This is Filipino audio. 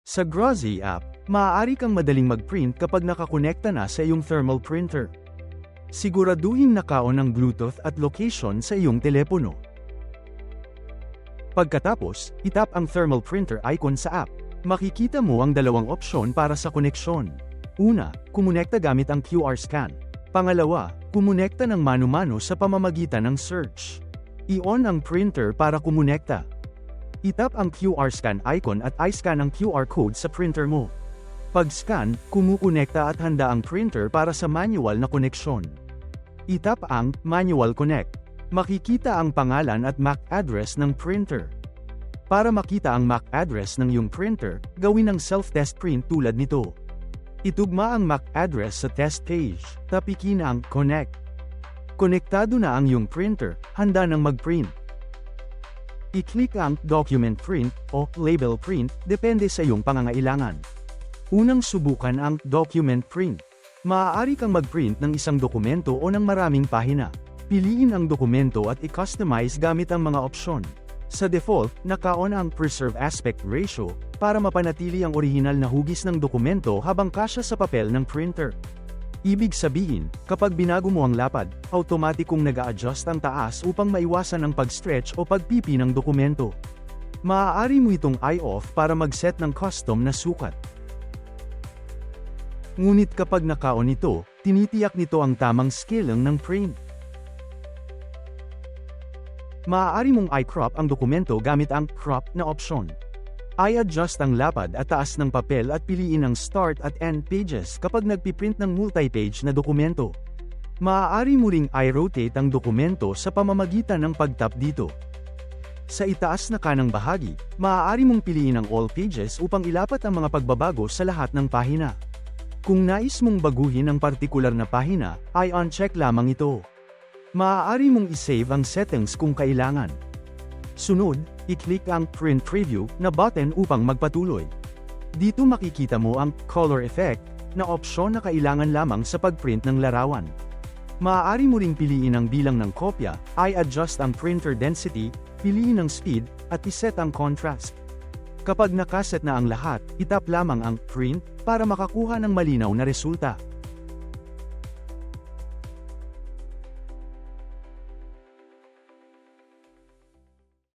Sa Grozy app, maaari kang madaling mag-print kapag nakakonekta na sa iyong thermal printer. Siguraduhin naka-on ang Bluetooth at location sa iyong telepono. Pagkatapos, itap ang thermal printer icon sa app. Makikita mo ang dalawang opsyon para sa koneksyon. Una, kumonekta gamit ang QR scan. Pangalawa, kumonekta ng mano-mano sa pamamagitan ng search. I-on ang printer para kumonekta. Itap ang QR scan icon at i-scan ang QR code sa printer mo. Pag-scan, kumukonekta at handa ang printer para sa manual na koneksyon. Itap ang Manual Connect. Makikita ang pangalan at MAC address ng printer. Para makita ang MAC address ng iyong printer, gawin ang self-test print tulad nito. Itugma ang MAC address sa test page, tapikin ang Connect. Konektado na ang iyong printer, handa nang mag-print. I-click ang Document Print o Label Print, depende sa iyong pangangailangan. Unang subukan ang Document Print. Maaari kang mag-print ng isang dokumento o ng maraming pahina. Piliin ang dokumento at i-customize gamit ang mga opsyon. Sa default, naka-on ang Preserve Aspect Ratio, para mapanatili ang orihinal na hugis ng dokumento habang kasya sa papel ng printer. Ibig sabihin, kapag binago mo ang lapad, automatikong nag-a-adjust ang taas upang maiwasan ang pag-stretch o pagpipi ng dokumento. Maaari mo itong i-off para mag-set ng custom na sukat. Ngunit kapag naka-on ito, tinitiyak nito ang tamang scaling ng print. Maaari mong i-crop ang dokumento gamit ang crop na opsyon. I-adjust ang lapad at taas ng papel at piliin ang start at end pages kapag nagpiprint ng multi-page na dokumento. Maaari mo ring i-rotate ang dokumento sa pamamagitan ng pag-tap dito. Sa itaas na kanang bahagi, maaari mong piliin ang all pages upang ilapat ang mga pagbabago sa lahat ng pahina. Kung nais mong baguhin ang partikular na pahina, i-uncheck lamang ito. Maaari mong i-save ang settings kung kailangan. Sunod, i-click ang Print Preview na button upang magpatuloy. Dito makikita mo ang Color Effect na opsyon na kailangan lamang sa pagprint ng larawan. Maaari mo ring piliin ang bilang ng kopya, i-adjust ang printer density, piliin ang speed, at i-set ang contrast. Kapag nakaset na ang lahat, itap lamang ang Print para makakuha ng malinaw na resulta.